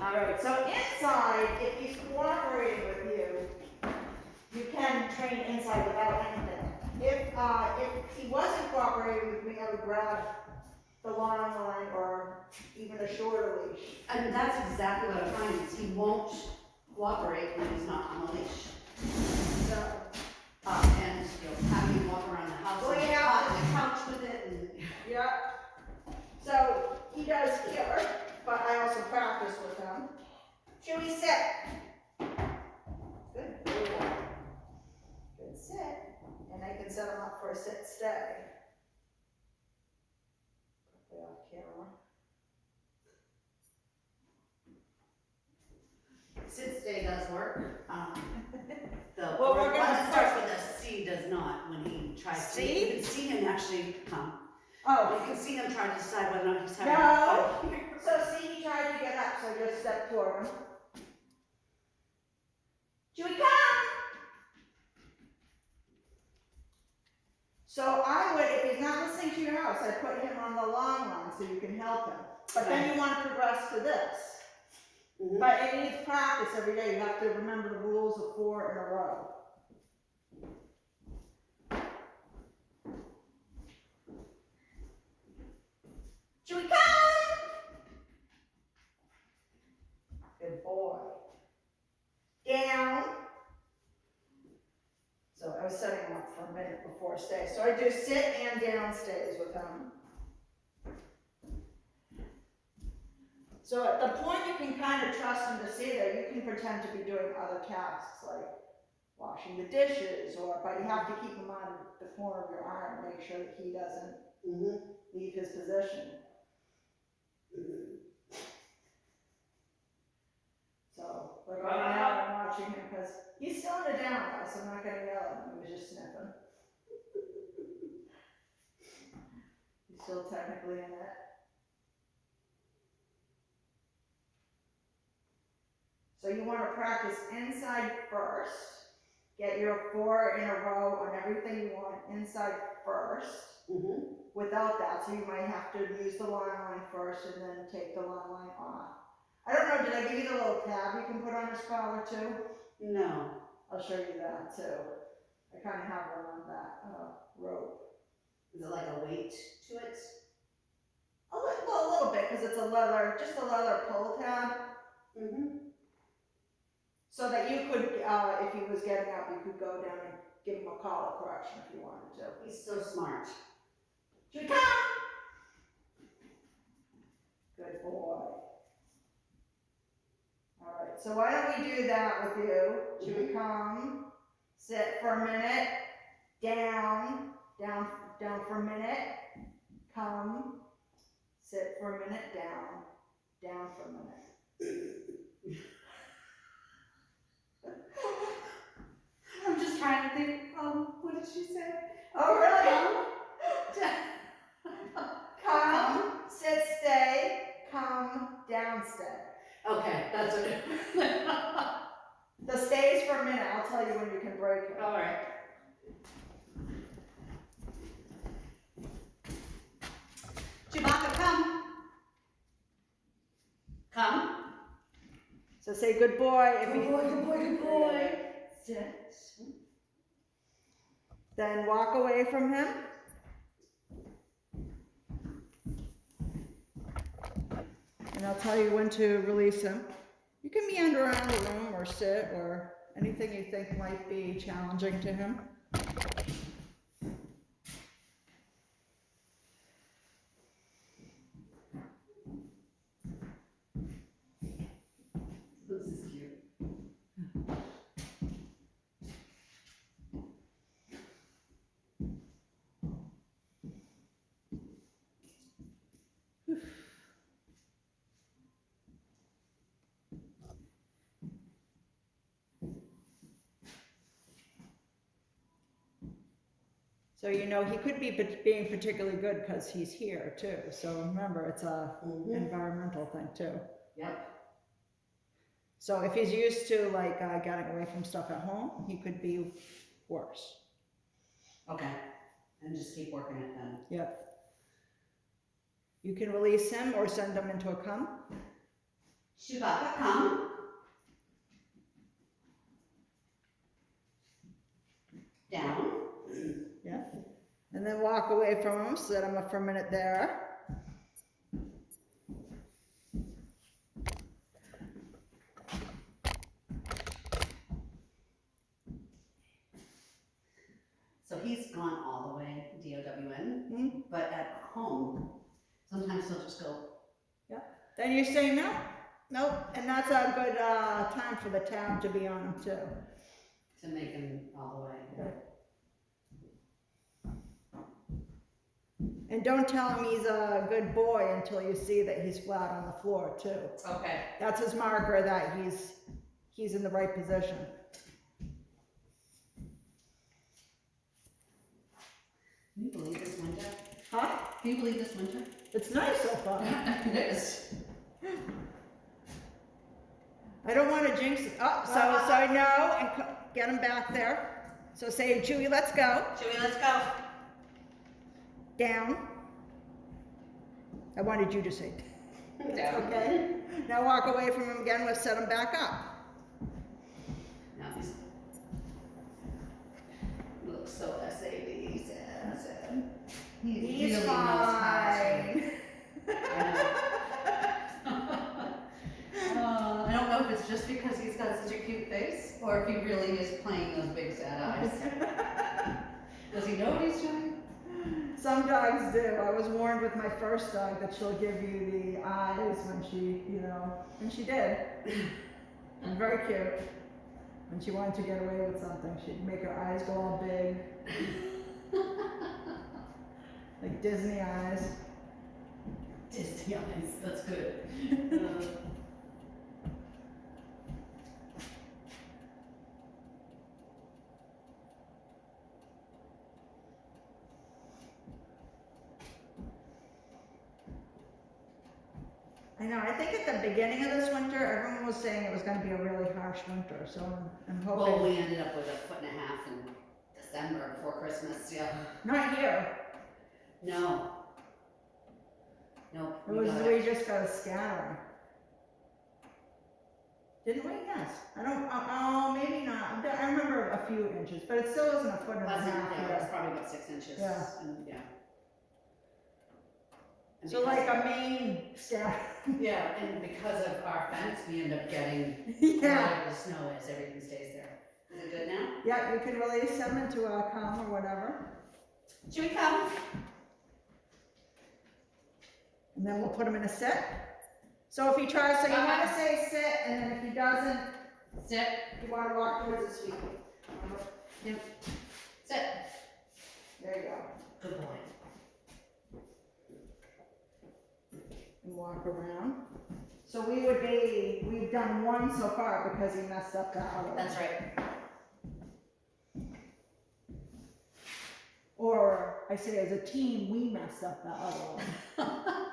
All right, so inside, if he's cooperating with you, you can train inside without anything. If he wasn't cooperating with me, I would grab the long line or even a shorter leash. And that's exactly what I'm finding, is he won't cooperate when he's not on a leash. So, And, you know, having him walk around the house, Well, and yeah. caught on the couch with it, and yeah. So he does here, but I also practice with him. Chewy, sit. Good boy. Good sit. And I can set him up for a sit stay. Put that off camera. sit stay does work. The Well, we're one gonna that starts with a C does not when he tries to. C? You can see him actually come. Oh, You can see him trying to decide whether or not he's having No. a fight here. so see, he tried to get up, so I just stepped toward him. Chewy, come! So I would, if he's not listening to your house, I'd put him on the long line so you can help him. But then you want to progress to this. Mhm. But it needs practice every day. You have to remember the rules of 4 in a row. Chewy, come! Good boy. Down. So I was setting him up for a minute before stay. So I do sit and down stays with him. So at the point you can kind of trust him to see that, you can pretend to be doing other tasks like washing the dishes, but you have to keep him on the corner of your eye and make sure that he doesn't leave his position. So, but right now I'm watching him because he's still in the down guy, so I'm not going to yell at him. He was just sniffing. He's still technically in it. So you want to practice inside first. Get your 4 in a row on everything you want inside first. Without that, so you might have to use the long line first and then take the long line off. I don't know, did I give you the little tab you can put on his collar too? No. I'll show you that too. I kind of have one on that rope. Is it like a weight to it? A little bit, because it's just a leather pull tab. So that you could, if he was getting up, you could go down and give him a collar correction if you wanted to. He's so smart. Should we come? Good boy. All right, so why don't we do that with you? Should we come, sit for a minute, down for a minute, come, sit for a minute, down for a minute. I'm just trying to think, what did she say? Oh, really? Come, sit, stay, come, down, stay. Okay, that's it. The stays for a minute, I'll tell you when you can break it. All right. Chewbacca, come. Come. So say good boy. Good boy, good boy, good boy. Sit. Then walk away from him. And I'll tell you when to release him. You can meander around the room or sit or anything you think might be challenging to him. This is cute. So you know he could be being particularly good because he's here too. So remember, it's a environmental thing too. Yep. So if he's used to like getting away from stuff at home, he could be worse. Okay. And just keep working it then. Yep. You can release him or send him into a come. Chewbacca, come. Down. And then walk away from him, sit him for a minute there. So he's gone all the way, D-O-W-N, Hmm? but at home, sometimes he'll just go, Then you say no, nope, and that's a good time for the tab to be on him too. to make him all the way. And don't tell him he's a good boy until you see that he's flat on the floor too. Okay. That's his marker that he's in the right position. Can you believe this winter? Huh? Can you believe this winter? It's nice so far. It is. I don't want to jinx it. Oh, so no, and get him back there. So say, Chewy, let's go. Chewy, let's go. Down. I wanted you to say. Down. Okay. Now walk away from him again. We'll set him back up. Now he's looks so SAD, sad. He's really knows fine. I don't know if it's just because he's got such a cute face, or if he really is playing those big sad eyes. Does he know what he's doing? Some dogs do. I was warned with my first dog that she'll give you the eyes when she, and she did. And very cute. When she wanted to get away with something, she'd make her eyes go all big. Like Disney eyes. Disney eyes, that's good. I know, I think at the beginning of this winter, everyone was saying it was gonna be a really harsh winter, so I'm hoping. Well, we ended up with 1.5 feet in December before Christmas, yeah. Not here. No. No. We just got a scattering. Didn't we? Yes. I don't, maybe not. I remember a few inches, but it still isn't a foot and a half Yeah, it was here. probably about 6 inches. Yeah. And, yeah. And So because like a main scattering. yeah, and because of our fence, we end up getting Yeah. whatever the snow is, everything stays there. Is it good now? Yeah, you can release them into a calm or whatever. Should we come? And then we'll put him in a sit. So if he tries, so you want to say sit, and then if he doesn't, Sit. you want to walk towards his feet. Yep. Sit. There you go. Good boy. And walk around. So we've done one so far because he messed up that other one. That's right. Or I say as a team, we messed up that other one.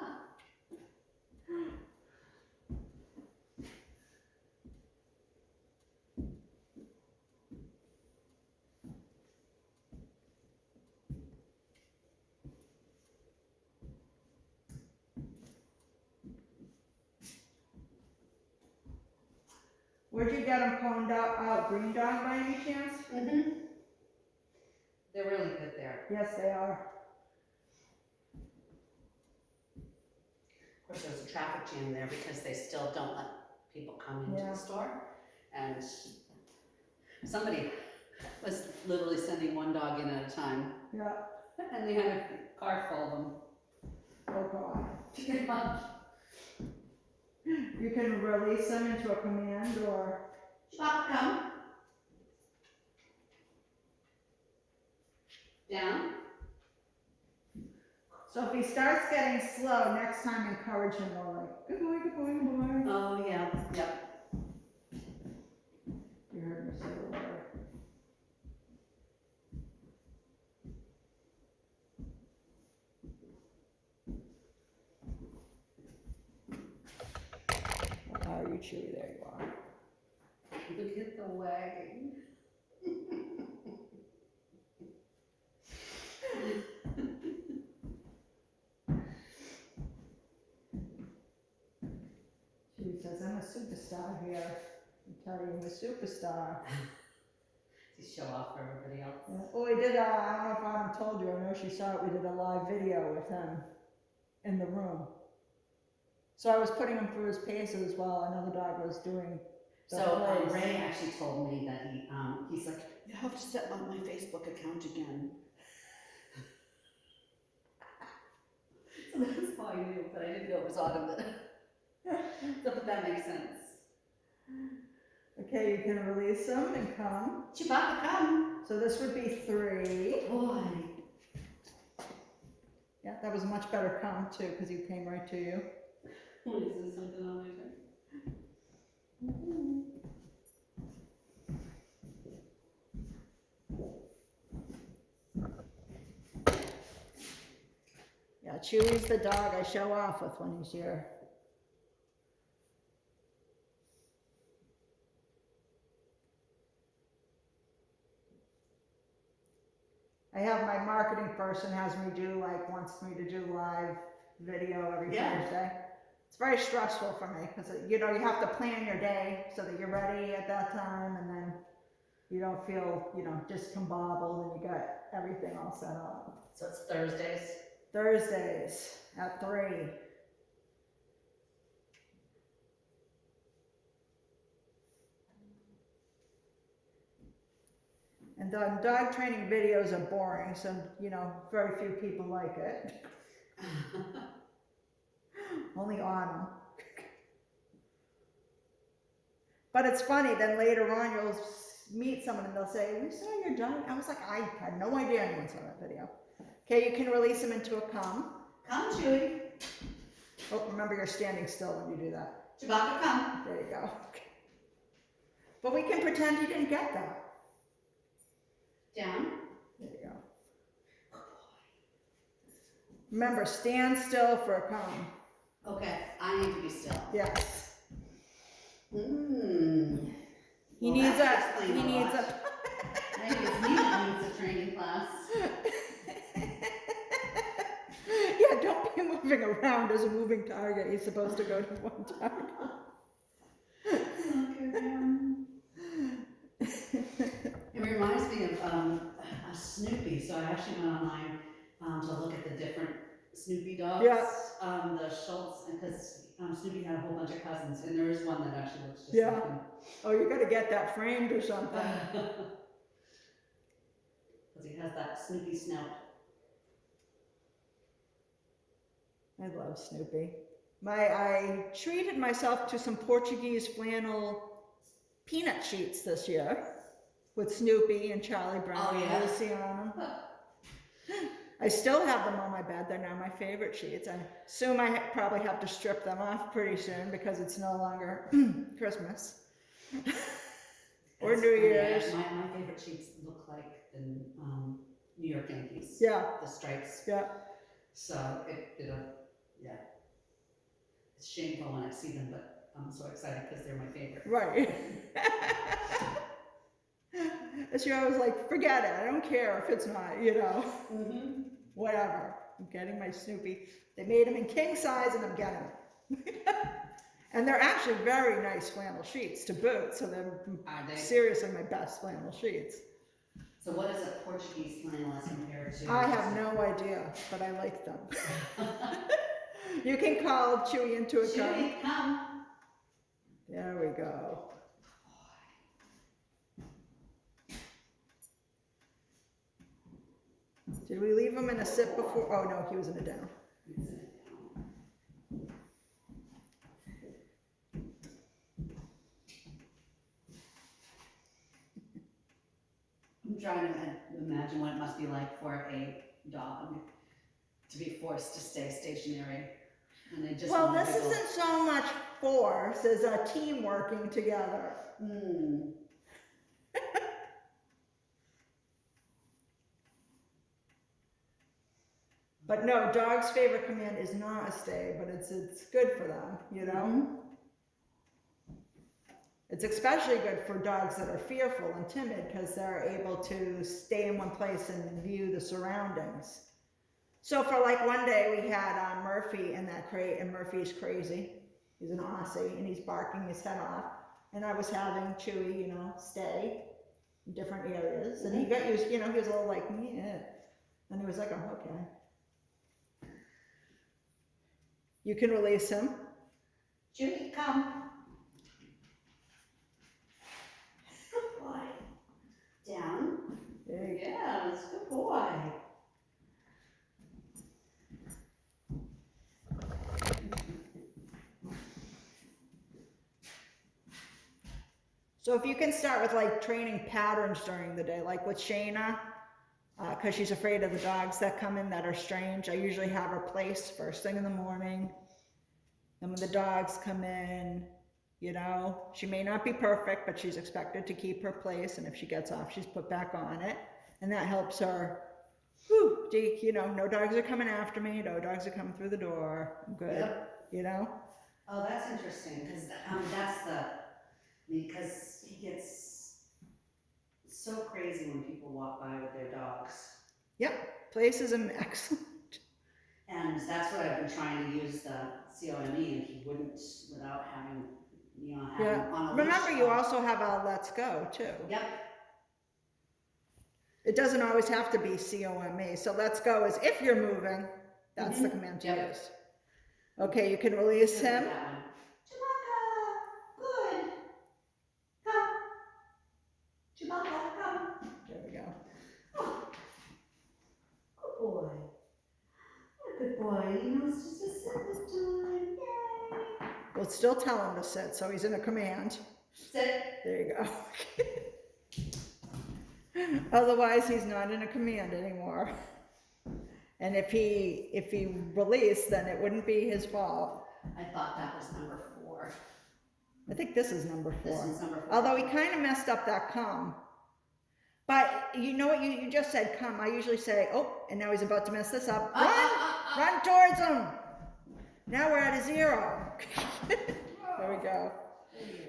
Where'd you get them coned out Green Dog by any chance? Mm-hmm. They're really good there. Yes, they are. Of course, there's a traffic jam there because they still don't let people come into Yeah. the store. And somebody was literally sending one dog in at a time. Yeah. And they had a car full of them. Oh God. Yeah. You can release them into a command or. Chewbacca, come. Down. So if he starts getting slow, next time encourage him more like, good boy, good boy, good boy. Oh, yeah. Yep. You heard me say the word. Oh, you Chewy, there you are. Look at the wagging. Chewy's says, I'm a superstar here. I tell you, I'm a superstar. To show off for everybody else. Yeah. Oh, we did, I don't know if Autumn told you, I know she saw it, we did a live video with him in the room. So I was putting him through his paces while another dog was doing the So plays. Ray actually told me that he's like, You have to set up my Facebook account again. so that's how I knew, but I didn't know it was Autumn that. So but that makes sense. Okay, you can release him and come. Chewbacca, come. So this would be 3. Boy. Yeah, that was a much better come too, because he came right to you. Is there something on my turn? Yeah, Chewy's the dog I show off with when he's here. I have my marketing person has me do wants me to do live video every Thursday. It's very stressful for me because you have to plan your day so that you're ready at that time, and then you don't feel discombobbled, and you got everything all set up. So it's Thursdays. Thursdays at 3. And dog training videos are boring, so very few people like it. Only Autumn. But it's funny, then later on you'll meet someone and they'll say, we saw your dog. I was like, I had no idea anyone saw that video. Okay, you can release him into a come. Come, Chewy. Oh, remember you're standing still when you do that. Chewbacca, come. There you go. But we can pretend you didn't get that. Down. There you go. Remember, stand still for a come. Okay, I need to be still. Yes. Mmm. He needs a. Maybe it's me that needs a training class. Yeah, don't be moving around as a moving target. You're supposed to go to one target. It reminds me of a Snoopy. So I actually went online to look at the different Snoopy dogs. Yeah. The Schultz, because Snoopy had a whole bunch of cousins, and there is one that actually looks just Yeah. like him. Oh, you got to get that framed or something. Because he has that Snoopy snout. I love Snoopy. I treated myself to some Portuguese flannel peanut sheets this year with Snoopy and Charlie Brown and Lucy on them. I still have them on my bed. They're now my favorite sheets. I assume I probably have to strip them off pretty soon because it's no longer Christmas or New Year's. Yeah, my favorite sheets look like the New York Yankees. Yeah. The stripes. Yeah. So yeah. It's shameful when I see them, but I'm so excited because they're my favorite. Right. This year I was like, forget it. I don't care if it's not, Mm-hmm. whatever. I'm getting my Snoopy. They made them in king size and I'm getting them. And they're actually very nice flannel sheets to boot. So they're seriously my best flannel sheets. So what is a Portuguese flannel as compared to? I have no idea, but I like them. You can call Chewy into a Chewy, come. There we go. Did we leave him in a sit before? Oh no, he was in a down. I'm trying to imagine what it must be like for a dog to be forced to stay stationary. And they just Well, this isn't so much force as a team working together. Mm. But no, dog's favorite command is not a stay, but it's good for them, Mm-hmm. It's especially good for dogs that are fearful and timid because they're able to stay in one place and view the surroundings. So for like one day we had Murphy in that crate, and Murphy's crazy. He's an Aussie, and he's barking his head off. And I was having Chewy, you know, stay in different areas, and he got used, you know, he was a little like, yeah. And he was like, oh, okay. You can release him. Chewy, come. Good boy. Down. There you go. Yes, good boy. So if you can start with like training patterns during the day, like with Shayna, because she's afraid of the dogs that come in that are strange. I usually have her place first thing in the morning. And when the dogs come in, you know, she may not be perfect, but she's expected to keep her place. And if she gets off, she's put back on it. And that helps her, whew, you know, no dogs are coming after me. No dogs are coming through the door. I'm good, Yep. you know? Oh, that's interesting, because because he gets so crazy when people walk by with their dogs. Yep, place is an excellent. And that's what I've been trying to use the COME, and he wouldn't without having, you know, having on a leash. Remember, you also have a Let's Go too. Yep. It doesn't always have to be COME. So Let's Go is if you're moving, that's the command to Yep. use. Okay, you can release him. That one. Chewbacca, good. Come. Chewbacca, come. There we go. Oh. Good boy. What a good boy. He knows just to sit this time. Yay. We'll still tell him to sit, so he's in a command. Sit. There you go. Otherwise, he's not in a command anymore. And if he released, then it wouldn't be his fault. I thought that was number 4. I think this is number 4. This is number 4. Although he kind of messed up that come. But you know what, you just said come. I usually say, oh, and now he's about to mess this up. Run towards him. Now we're at a 0. There we go.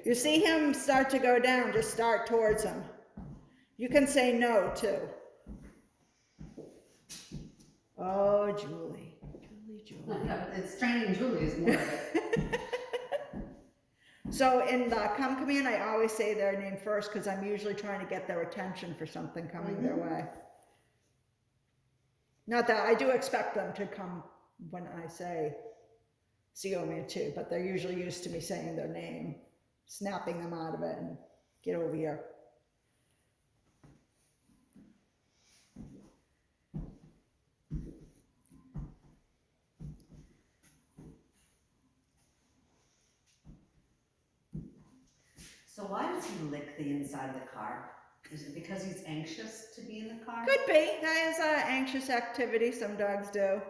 You see him start to go down, just start towards him. You can say no too. Oh, Julie. Julie. It's training Julie is more of it. So in the come command, I always say their name first because I'm usually trying to get their attention for something coming their way. Not that I do expect them to come when I say COME too, but they're usually used to me saying their name, snapping them out of it and get over here. So why does he lick the inside of the car? Is it because he's anxious to be in the car? Could be. That is an anxious activity. Some dogs do.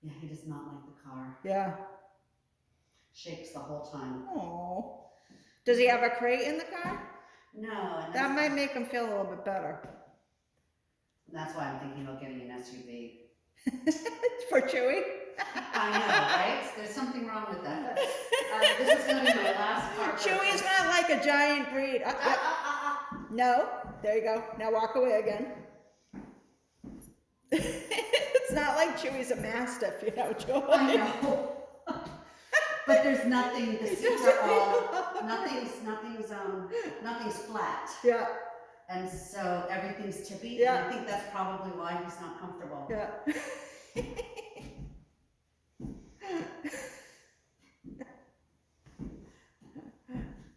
Yeah, he does not like the car. Yeah. Shakes the whole time. Oh. Does he have a crate in the car? No. And That might make him feel a little bit better. That's why I'm thinking about getting an SUV. For Chewy? I know, right? There's something wrong with that. This is going to be my last car. Chewy's not like a giant breed. No. There you go. Now walk away again. It's not like Chewy's a mastiff, you know, Joy. I know. But there's nothing, the seats are all, nothing's flat. Yeah. And so everything's tippy. Yeah. And I think that's probably why he's not comfortable. Yeah.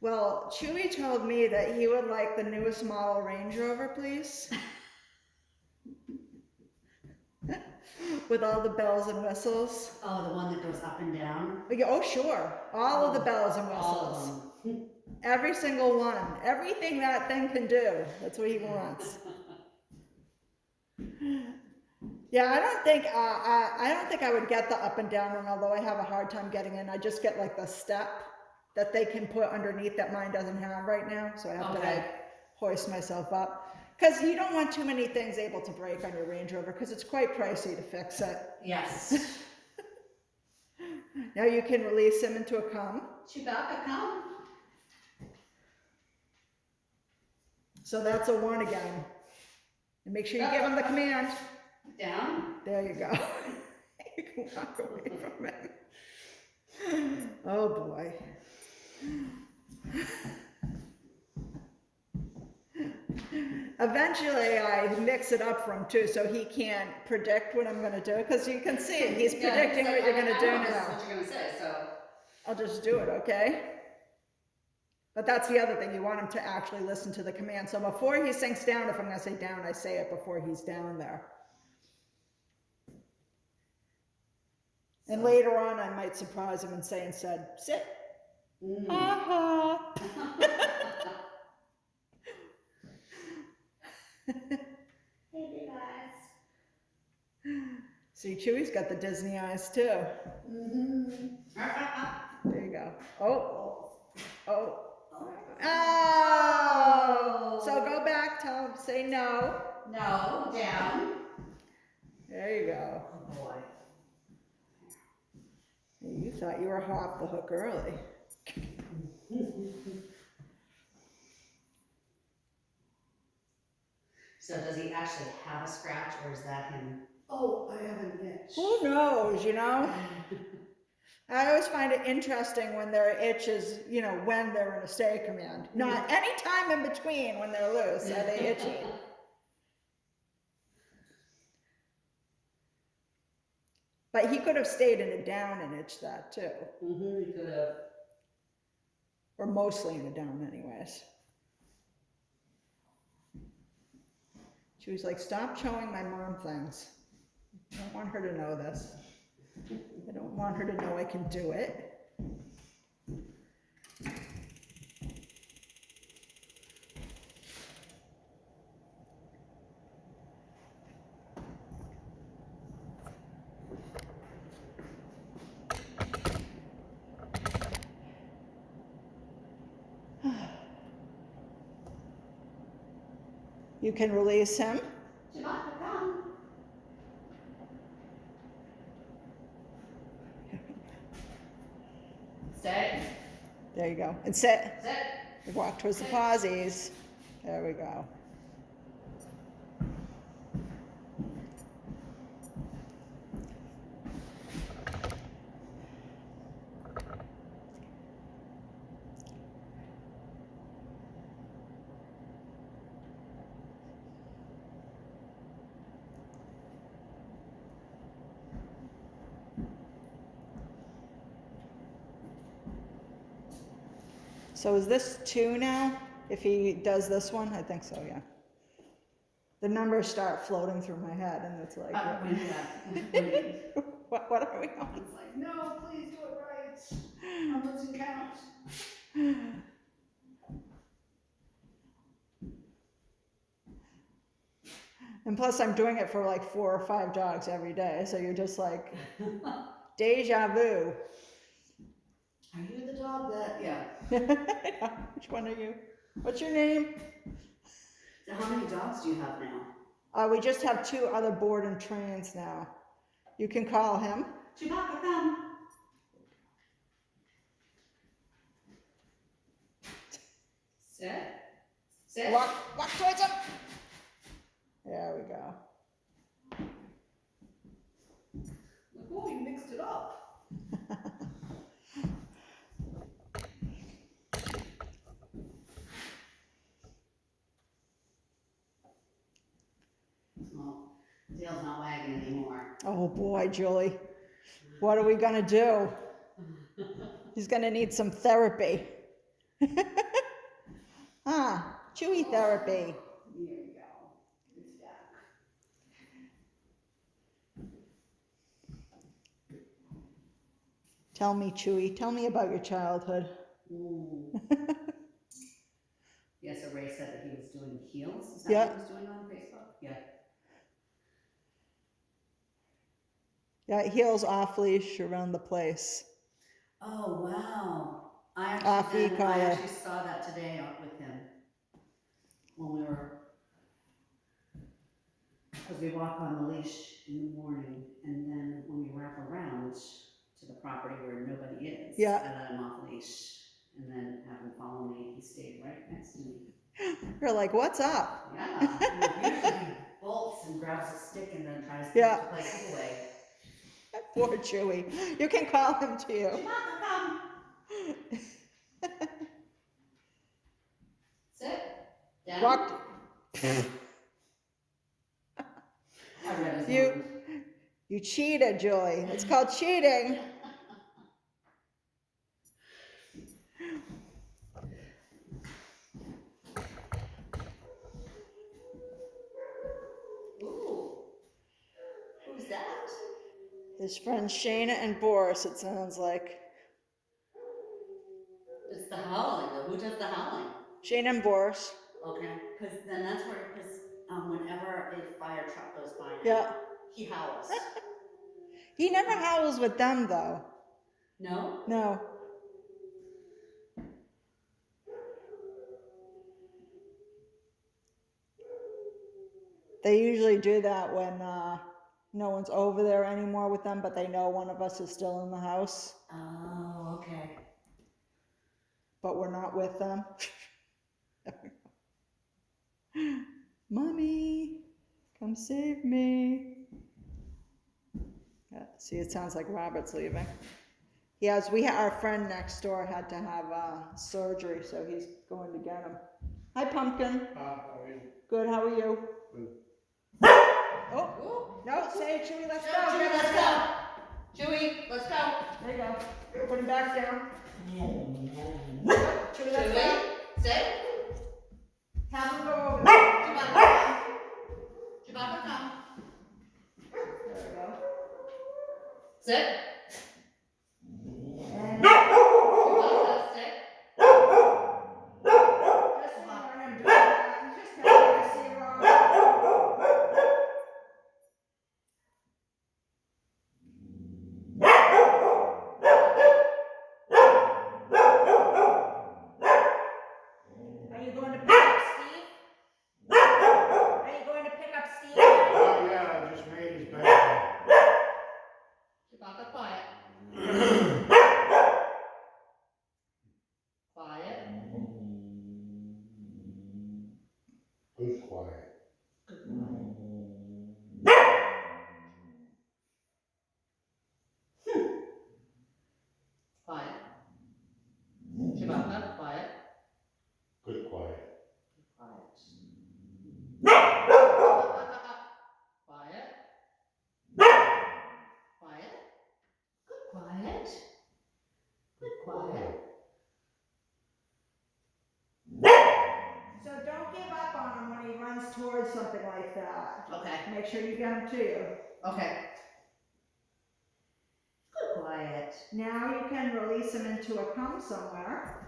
Well, Chewy told me that he would like the newest model Range Rover, please. With all the bells and whistles. Oh, the one that goes up and down? Oh, sure. All of the bells and All whistles. of them. Every single one. Everything that thing can do. That's what he wants. Yeah, I don't think I would get the up and down one, although I have a hard time getting in. I just get like the step that they can put underneath that mine doesn't have right now. So I have to like hoist myself up. Because you don't want too many things able to break on your Range Rover because it's quite pricey to fix it. Yes. Now you can release him into a come. Chewbacca, come. So that's a 1 again. And make sure you give him the command. Down. There you go. You can walk away from it. Oh, boy. Eventually, I mix it up for him too, so he can't predict what I'm gonna do, because you can see it, he's predicting what you're gonna do I know now. what you're gonna say, so. I'll just do it, okay? But that's the other thing, you want him to actually listen to the command. So before he sinks down, if I'm gonna say down, I say it before he's down there. And later on, I might surprise him and say instead, sit. Ha ha. Hey, big eyes. See, Chewy's got the Disney eyes too. There you go. Oh, oh. Oh! So go back, tell him, say no. No, down. There you go. Oh, boy. You thought you were off the hook early. So does he actually have a scratch, or is that him? Oh, I have an itch. Who knows, you know? I always find it interesting when their itch is, you know, when they're in a stay command. Not any time in between when they're loose are they itchy. But he could have stayed in a down and itched that too. He could have. Or mostly in a down anyways. She was like, stop showing my mom things. I don't want her to know this. I don't want her to know I can do it. You can release him. Chewbacca, come. Stay. There you go. And sit. Sit. Walk towards the posies. There we go. So is this 2 now? If he does this one? I think so, yeah. The numbers start floating through my head and it's like, what are we on? It's like, no, please do it right. I'm losing count. And plus I'm doing it for like 4 or 5 dogs every day. So you're just like, deja vu. Are you the dog that? Yeah. Which one are you? What's your name? So how many dogs do you have now? We just have 2 other board and trains now. You can call him. Chewbacca, come. Sit. Sit. Walk towards him. There we go. Oh, you mixed it up. Well, tail's not wagging anymore. Oh boy, Julie. What are we gonna do? He's gonna need some therapy. Chewy therapy. Here we go. It's back. Tell me, Chewy, tell me about your childhood. Yes, so Ray said that he was doing heels. Is that Yeah. what he was doing on Facebook? Yeah. Yeah, heels off leash around the place. Oh, wow. Off I e-collar. actually saw that today with him. When we were, because we walk on the leash in the morning, and then when we wrap around to the property where nobody is, Yeah. I let him off leash, and then have him follow me. He stayed right next to me. You're like, what's up? Yeah. Usually he bolts and grabs a stick and then tries Yeah. to play giveaway. Poor Chewy. You can call him too. Chewbacca, come. Sit. Down. Walk. I read his You, mind. you cheated, Julie. It's called cheating. Ooh. Who's that? His friends Shayna and Boris, it sounds like. It's the howling. Who does the howling? Shayna and Boris. Okay, because then that's where, because whenever a fire truck goes by now, Yeah. he howls. He never howls with them, though. No? No. They usually do that when no one's over there anymore with them, but they know one of us is still in the house, Oh, okay. but we're not with them. Mommy, come save me. Yeah, see, it sounds like Robert's leaving. Yes, our friend next door had to have surgery, so he's going to get him. Hi, Pumpkin. How are you? Good, how are you? Good. Oh, no, say it, Chewy, let's go. Chewy, let's go. Chewy, let's go. There you go. Put him back down. Chewy, let's go. Chewy, sit. Have him go over there. Chewbacca, come. Chewbacca, come. There we go. Sit. And Chewbacca, sit. just ignore him doing that. He's just happy to see Robert. Are you going to pick up Steve? Are you going to pick up Steve? Oh, yeah, I just made his bed. Chewbacca, quiet. Quiet. Who's quiet? Quiet. Chewbacca, quiet. Good quiet. Quiet. Quiet. Quiet. Good quiet. Good quiet. So don't give up on him when he runs towards something like that. Okay. Make sure you get him to you. Okay. Good quiet. Now you can release him into a cum somewhere.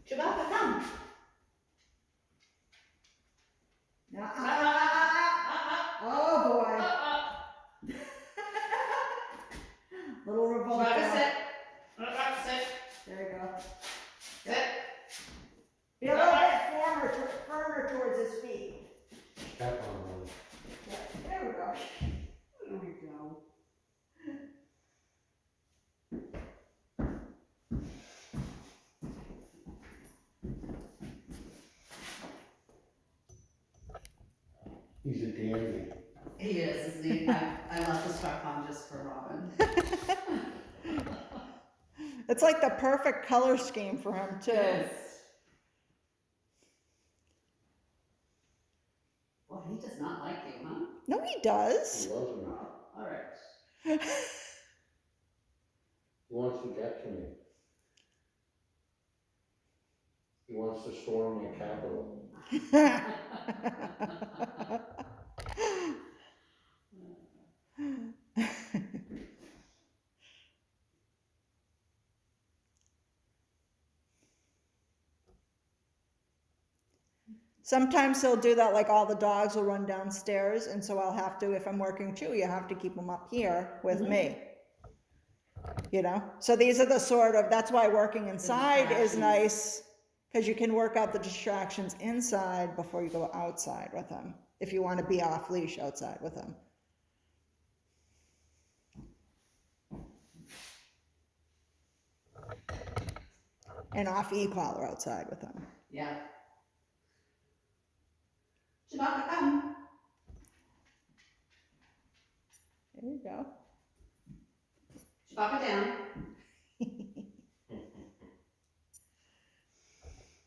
Chewbacca, come. Now, oh boy. Little revolt. Chewbacca, there. sit. Sit. There you go. Sit. Be a little bit firmer towards his feet. Step on one. Yeah, there we go. There we go. He's a dandy. He is, isn't he? I left the strap on just for Robin. It's like the perfect color scheme for him too. Yes. Well, he does not like you, huh? No, he He does. loves me. All right. He wants to get to me. He wants to storm my capital. Sometimes he'll do that, like all the dogs will run downstairs, and so I'll have to, if I'm working Chewy, I have to keep them up here with me. You know? So these are the sort of, that's why working inside is distractions. nice, because you can work out the distractions inside before you go outside with them, if you want to be off leash outside with them. And off e-collar outside with them. Yeah. Chewbacca, come. There you go. Chewbacca down.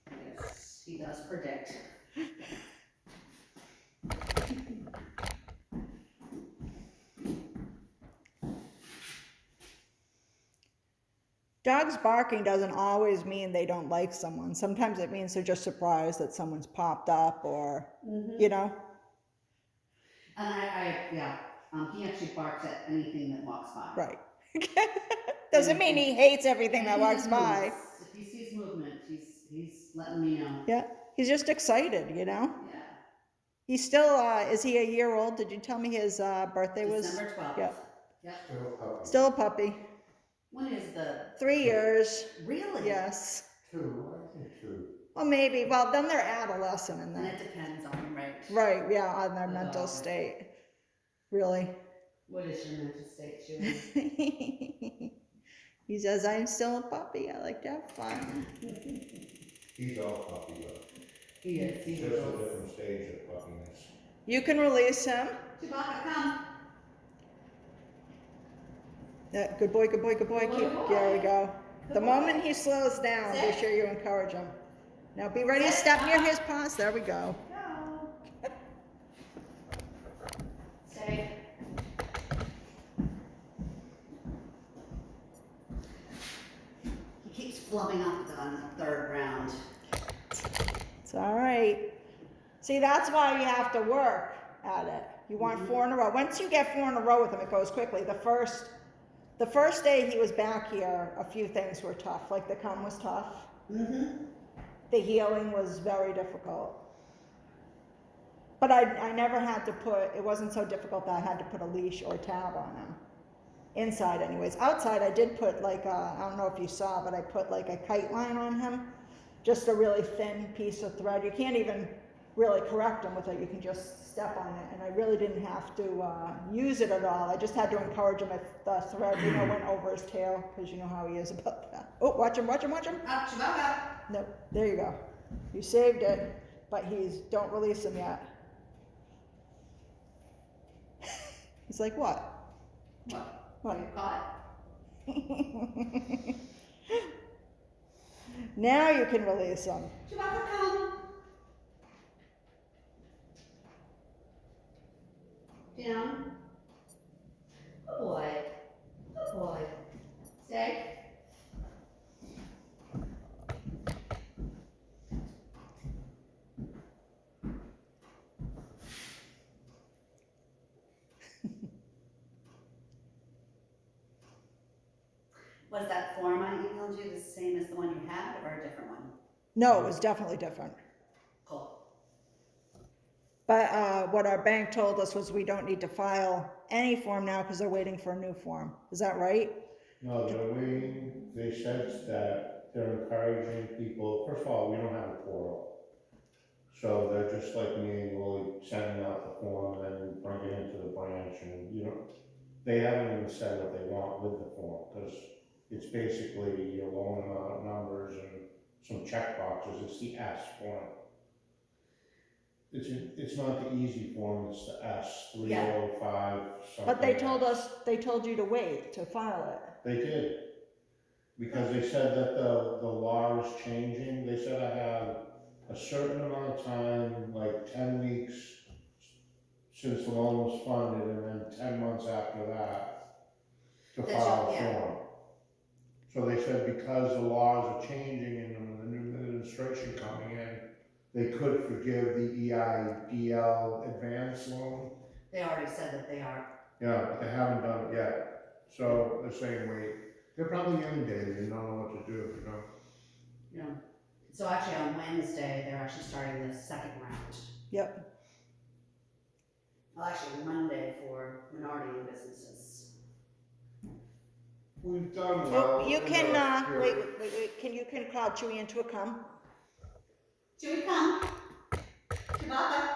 Yes, he does predict. Dogs barking doesn't always mean they don't like someone. Sometimes it means they're just surprised that someone's popped up or, you know? And he actually barks at anything that walks by. Right. Doesn't mean he hates everything that walks by. If he sees movement, he's letting me know. Yeah, he's just excited, you know? Yeah. He's still, is he a year old? Did you tell me his birthday was? December 12th. Yeah. Yep. Still a puppy. When is the 3 years. really? Yes. 2, I think 2. Well, maybe. Well, then they're adolescent and And then. it depends on right. Right, yeah, on their The mental dog. state. Really. What is your mental state, Chewy? He says, I'm still a puppy. I like to have fun. He's all puppy though. He is. He's He's just a different stage of puppiness. You can release him. Chewbacca, come. Yeah, good boy, good boy, good boy. Good boy, good boy. There we go. Good The boy. moment he slows down, be Sit. sure you encourage him. Now be ready to step near his paws. There we go. Go. Stay. He keeps flubbing up on the third round. It's all right. See, that's why you have to work at it. You want 4 in a row. Once you get 4 in a row with him, it goes quickly. The first day he was back here, a few things were tough. Like the cum was tough. Mm-hmm. The healing was very difficult. But I never had to put, it wasn't so difficult that I had to put a leash or tab on him. Inside anyways. Outside I did put like a, I don't know if you saw, but I put like a kite line on him. Just a really thin piece of thread. You can't even really correct him with it. You can just step on it. And I really didn't have to use it at all. I just had to encourage him if the thread, went over his tail, because you know how he is about that. Oh, watch him, watch him, watch him. Up, Chewbacca. No, there you go. You saved it, but don't release him yet. He's like, what? What? What? You caught? Now you can release him. Chewbacca, come. Down. Good boy. Good boy. Stay. Was that form I emailed you the same as the one you had or a different one? No, it was definitely different. Cool. But what our bank told us was we don't need to file any form now because they're waiting for a new form. Is that right? No, they're waiting, they said that they're encouraging people, first of all, we don't have a portal. So they're just like manually sending out the form and then bring it into the branch and, they haven't even said what they want with the form, because it's basically your loan amount numbers and some check boxes, it's the S form. It's not the easy form, it's the S, 305 something. But they told you to wait to file it. They did, because they said that the law is changing. They said I have a certain amount of time, like 10 weeks since the loan was funded, and then 10 months after that to file a form. So they said because the laws are changing and the new administration coming in, they could forgive the EIDL advance loan. They already said that they are. Yeah, but they haven't done it yet. So they're saying, wait, they're probably inundated and don't know what to do, Yeah. So actually on Wednesday, they're actually starting the second round. Yep. Well, actually Monday for minority-owned businesses. We've done Oh, you can, wait, you can call Chewy into a come. Chewy, come. Chewbacca,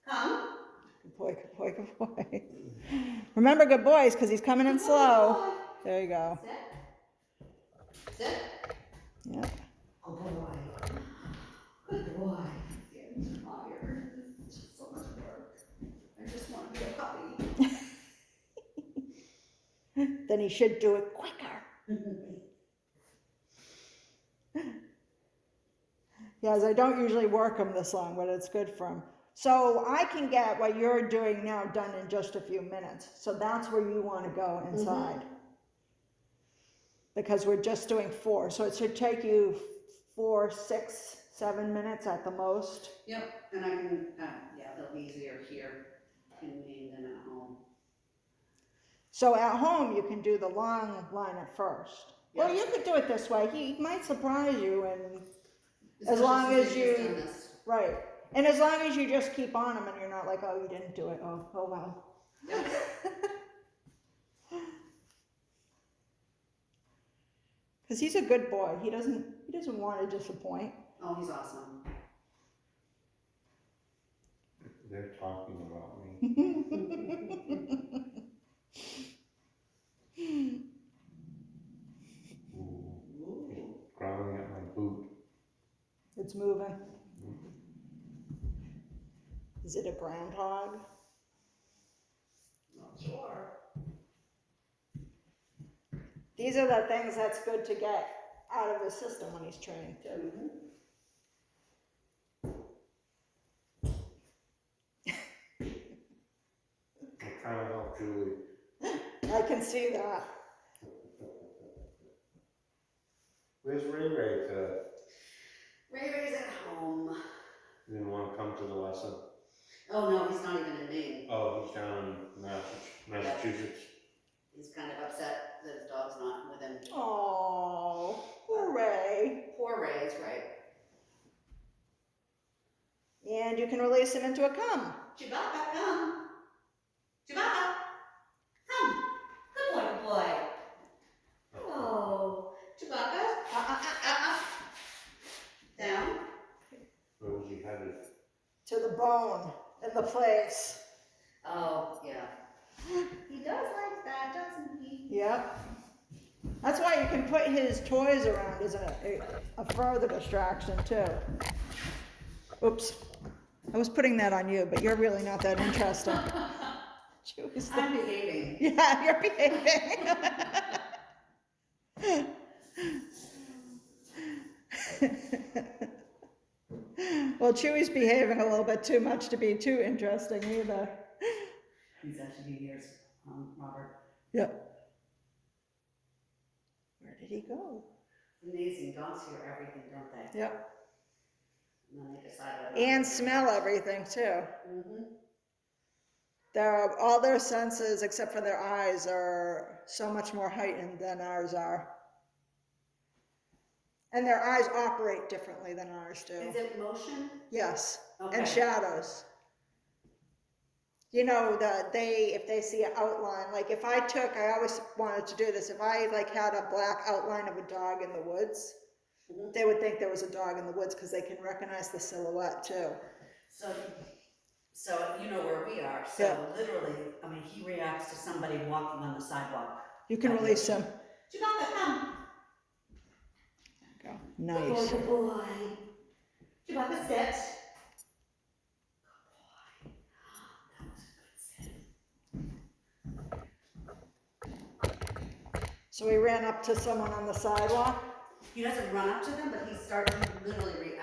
come. Good boy, good boy, good boy. Remember, good boys, because he's coming in slow. There you go. Sit. Sit. Yep. Good boy. Good boy. Getting tired. It's just so much work. I just want to be a puppy. then he should do it quicker. Yes, I don't usually work them this long, but it's good for him. So I can get what you're doing now done in just a few minutes. So that's where you want to go inside. Because we're just doing 4. So it should take you 4, 6, 7 minutes at the most. Yep, and I can, yeah, they'll be easier here in Maine than at home. So at home, you can do the long line at first. Well, Yeah. you could do it this way. He might surprise you, and as Especially long since as we've just you, done this. right. And as long as you just keep on him and you're not like, oh, you didn't do it. Oh well. Yep. Because he's a good boy. He doesn't want to disappoint. Oh, he's awesome. They're talking about me. Ooh, he's growling at my boot. It's moving. Is it a groundhog? Not sure. These are the things that's good to get out of his system when he's trained too. I'm trying to help Chewy. I can see that. Where's Ray Ray today? Ray Ray's at home. He didn't want to come to the lesson. Oh, no, he's not even in Maine. Oh, he's down in Massachusetts. He's kind of upset that his dog's not with him. Oh, hooray. Poor Ray's, right? And you can release him into a cum. Chewbacca, come. Chewbacca, come. Good boy, good boy. Oh, Chewbacca. Down. Where was he headed? To the bone in the place. Oh, yeah. He does like that, doesn't he? Yep. That's why you can put his toys around as a further distraction too. Oops. I was putting that on you, but you're really not that interesting. I'm behaving. Yeah, you're behaving. Well, Chewy's behaving a little bit too much to be too interesting either. He's actually years, Robert. Yep. Where did he go? Amazing. Dogs hear everything, don't they? Yep. And then they decide whether. And smell everything too. All their senses, except for their eyes, are so much more heightened than ours are. And their eyes operate differently than ours do. Is it motion? Yes, Okay. and shadows. You know, if they see an outline, like if I always wanted to do this, if I like had a black outline of a dog in the woods, they would think there was a dog in the woods because they can recognize the silhouette too. So you know where we are. So Yeah. literally, I mean, he reacts to somebody walking on the sidewalk. You can release him. Chewbacca, come. Go. Nice. Good boy. Chewbacca, sit. So we ran up to someone on the sidewalk. He doesn't run up to them, but he literally